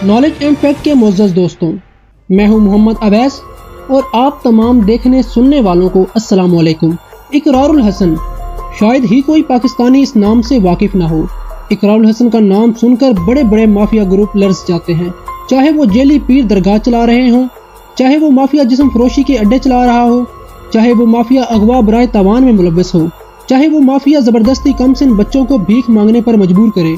Knowledge and fact के मुअज़्ज़ज़ दोस्तों, मैं हूं मोहम्मद अवैस और आप तमाम देखने सुनने वालों को अस्सलाम वालेकुम। इकरारुल हसन, शायद ही कोई पाकिस्तानी इस नाम से वाकिफ ना हो। इकरारुल हसन का नाम सुनकर बड़े बड़े माफिया ग्रुप लर्ज़ जाते हैं, चाहे वो जेली पीर दरगाह चला रहे हों, चाहे वो माफिया जिस्म फरोशी के अड्डे चला रहा हो, चाहे वो माफिया अगवा बराए तावान में मुलव्वस हो, चाहे वो माफिया ज़बरदस्ती कमसिन बच्चों को भीख मांगने पर मजबूर करे,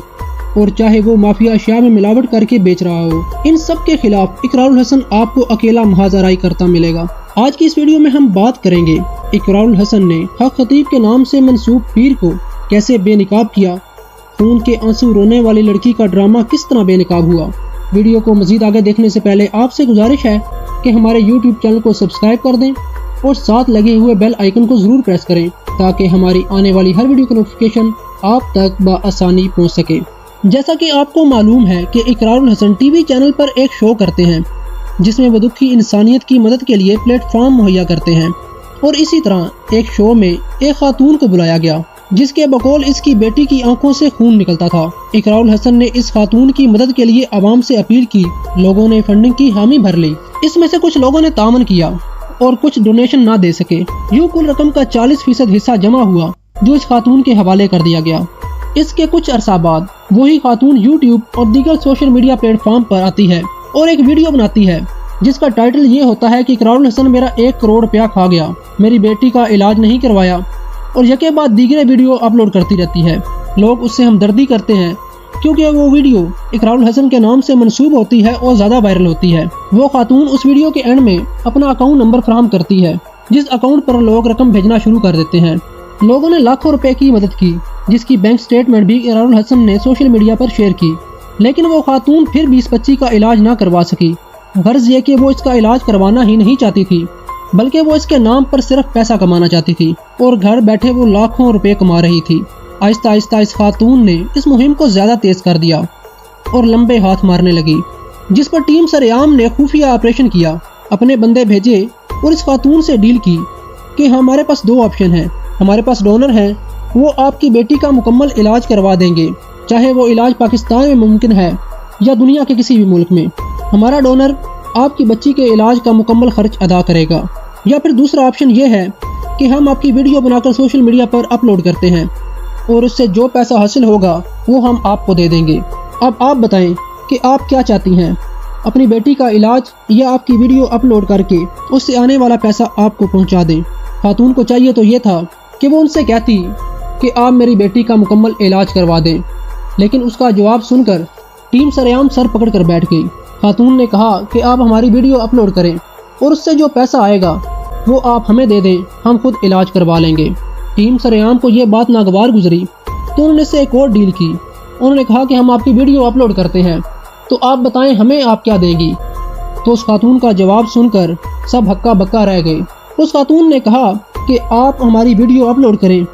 और चाहे वो माफिया अशिया में मिलावट करके बेच रहा हो। इन सब के खिलाफ इकरारुल हसन आपको अकेला मुहाज़राई करता मिलेगा। आज की इस वीडियो में हम बात करेंगे इकरारुल हसन ने हक खतीब के नाम से मंसूब पीर को कैसे बेनिकाब किया, खून के आंसू रोने वाली लड़की का ड्रामा किस तरह बेनिकाब हुआ। वीडियो को मजीद आगे देखने से पहले आपसे गुजारिश है कि हमारे YouTube चैनल को सब्सक्राइब कर दें और साथ लगे हुए बेल आइकन को जरूर प्रेस करें ताकि हमारी आने वाली हर वीडियो का नोटिफिकेशन आप तक बआसानी पहुंच सके। जैसा कि आपको मालूम है कि इकरारुल हसन टीवी चैनल पर एक शो करते हैं जिसमें वो दुखी इंसानियत की मदद के लिए प्लेटफॉर्म मुहैया करते हैं, और इसी तरह एक शो में एक खातून को बुलाया गया जिसके बकौल इसकी बेटी की आंखों से खून निकलता था। इकरारुल हसन ने इस खातून की मदद के लिए आवाम से अपील की। लोगों ने फंडिंग की हामी भर ली। इसमें से कुछ लोगों ने तामन किया और कुछ डोनेशन ना दे सके। यूं कुल रकम का 40% हिस्सा जमा हुआ जो इस खातून के हवाले कर दिया गया। इसके कुछ अरसा बाद वही खातून यूट्यूब और दीगर सोशल मीडिया प्लेटफॉर्म पर आती है और एक वीडियो बनाती है जिसका टाइटल ये होता है कि इकरारुल हसन मेरा 1 करोड़ रुपया खा गया, मेरी बेटी का इलाज नहीं करवाया, और यके बाद दीगर वीडियो अपलोड करती रहती है। लोग उससे हमदर्दी करते हैं क्योंकि वो वीडियो इकरारुल हसन के नाम से मंसूब होती है और ज़्यादा वायरल होती है। वो खातून उस वीडियो के एंड में अपना अकाउंट नंबर फराहम करती है जिस अकाउंट पर लोग रकम भेजना शुरू कर देते हैं। लोगों ने लाखों रुपए की मदद की जिसकी बैंक स्टेटमेंट भी इकरारुल हसन ने सोशल मीडिया पर शेयर की, लेकिन वो खातून फिर 20-25 का इलाज ना करवा सकी। गर्ज ये कि वो इसका इलाज करवाना ही नहीं चाहती थी बल्कि वो इसके नाम पर सिर्फ पैसा कमाना चाहती थी और घर बैठे वो लाखों रुपए कमा रही थी। आहिस्ता आहिस्ता इस खातून ने इस मुहिम को ज्यादा तेज कर दिया और लंबे हाथ मारने लगी, जिस पर टीम सरेआम ने खुफिया ऑपरेशन किया, अपने बंदे भेजे और इस खातून से डील की कि हमारे पास 2 ऑप्शन हैं। हमारे पास डोनर हैं, वो आपकी बेटी का मुकम्मल इलाज करवा देंगे, चाहे वो इलाज पाकिस्तान में मुमकिन है या दुनिया के किसी भी मुल्क में। हमारा डोनर आपकी बच्ची के इलाज का मुकम्मल खर्च अदा करेगा। या फिर दूसरा ऑप्शन ये है कि हम आपकी वीडियो बनाकर सोशल मीडिया पर अपलोड करते हैं और उससे जो पैसा हासिल होगा वो हम आपको दे देंगे। अब आप बताएं कि आप क्या चाहती हैं, अपनी बेटी का इलाज या आपकी वीडियो अपलोड करके उससे आने वाला पैसा आपको पहुंचा दें। खातून को चाहिए तो ये था कि वो उनसे कहती कि आप मेरी बेटी का मुकम्मल इलाज करवा दें, लेकिन उसका जवाब सुनकर टीम सरेआम सर पकड़ कर बैठ गई। खातून ने कहा कि आप हमारी वीडियो अपलोड करें और उससे जो पैसा आएगा वो आप हमें दे दें, हम खुद इलाज करवा लेंगे। टीम सरेआम को ये बात नागवार गुजरी तो उन्होंने से एक और डील की। उन्होंने कहा कि हम आपकी वीडियो अपलोड करते हैं तो आप बताएं हमें आप क्या देंगी। तो उस खातून का जवाब सुनकर सब हक्का बक्का रह गए। उस खातून ने कहा कि आप हमारी वीडियो अपलोड करें,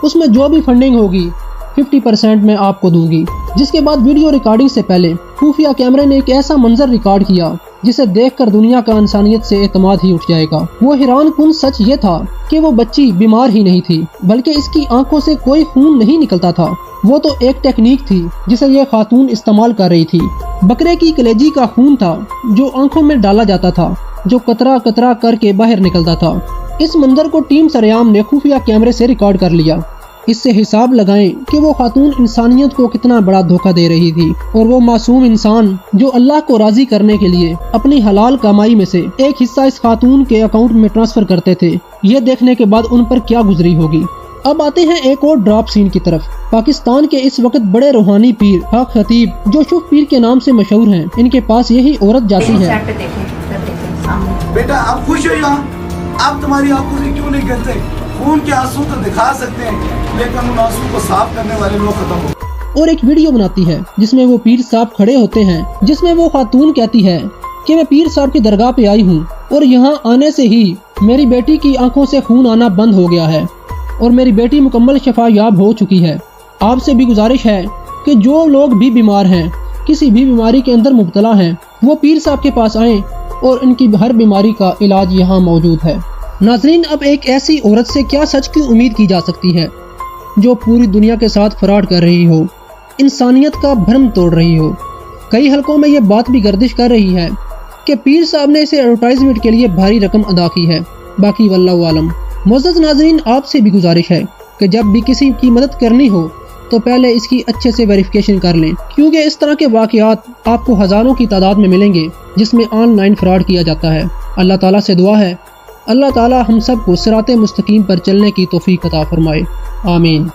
उसमें जो भी फंडिंग होगी 50% मैं आपको दूंगी। जिसके बाद वीडियो रिकॉर्डिंग से पहले खुफिया कैमरे ने एक ऐसा मंजर रिकॉर्ड किया जिसे देखकर दुनिया का इंसानियत से एतमाद ही उठ जाएगा। वो हैरान कुन सच ये था कि वो बच्ची बीमार ही नहीं थी बल्कि इसकी आंखों से कोई खून नहीं निकलता था। वो तो एक टेक्निक थी जिसे ये खातून इस्तेमाल कर रही थी। बकरे की कलेजी का खून था जो आंखों में डाला जाता था, जो कतरा कतरा करके बाहर निकलता था। इस मंजर को टीम सरेआम ने खुफिया कैमरे से रिकॉर्ड कर लिया। इससे हिसाब लगाएं कि वो खातून इंसानियत को कितना बड़ा धोखा दे रही थी, और वो मासूम इंसान जो अल्लाह को राजी करने के लिए अपनी हलाल कमाई में से एक हिस्सा इस खातून के अकाउंट में ट्रांसफर करते थे। ये देखने के बाद उन पर क्या गुजरी होगी। अब आते हैं एक और ड्रॉप सीन की तरफ। पाकिस्तान के इस वक्त बड़े रूहानी पीर हक खतीब जो शुभ पीर के नाम से मशहूर हैं, इनके पास यही औरत जाती है। बेटा आप खुश हो, आप तुम्हारी आंखों से क्यों नहीं गिरते? खून के आंसू तो दिखा सकते हैं लेकिन उन आंसू को साफ करने वाले लोग खत्म हो। और एक वीडियो बनाती है जिसमें वो पीर साहब खड़े होते हैं, जिसमें वो खातून कहती है कि मैं पीर साहब की दरगाह पे आई हूँ और यहाँ आने से ही मेरी बेटी की आंखों से खून आना बंद हो गया है और मेरी बेटी मुकम्मल शफायाब हो चुकी है। आपसे भी गुजारिश है कि जो लोग भी बीमार हैं, किसी भी बीमारी के अंदर मुब्तला हैं, वो पीर साहब के पास आएं और इनकी हर बीमारी का इलाज यहाँ मौजूद है। नाजरीन, अब एक ऐसी औरत से क्या सच की उम्मीद की जा सकती है जो पूरी दुनिया के साथ फ्रॉड कर रही हो, इंसानियत का भ्रम तोड़ रही हो, کئی حلقوں میں یہ بات بھی گردش کر رہی ہے کہ پیر صاحب نے اسے ایڈورٹائزمنٹ کے لیے بھاری رقم ادا کی ہے، باقی واللہ عالم۔ معزز ناظرین، آپ سے بھی گزارش ہے کہ جب بھی کسی کی مدد کرنی ہو تو پہلے اس کی اچھے سے ویریفیکیشن کر لیں، کیونکہ اس طرح کے واقعات آپ کو ہزاروں کی تعداد میں ملیں گے جس میں آن لائن فراڈ کیا جاتا ہے۔ اللہ تعالیٰ سے دعا ہے اللہ تعالیٰ ہم سب کو صراط مستقیم پر چلنے کی توفیق عطا فرمائے، آمین۔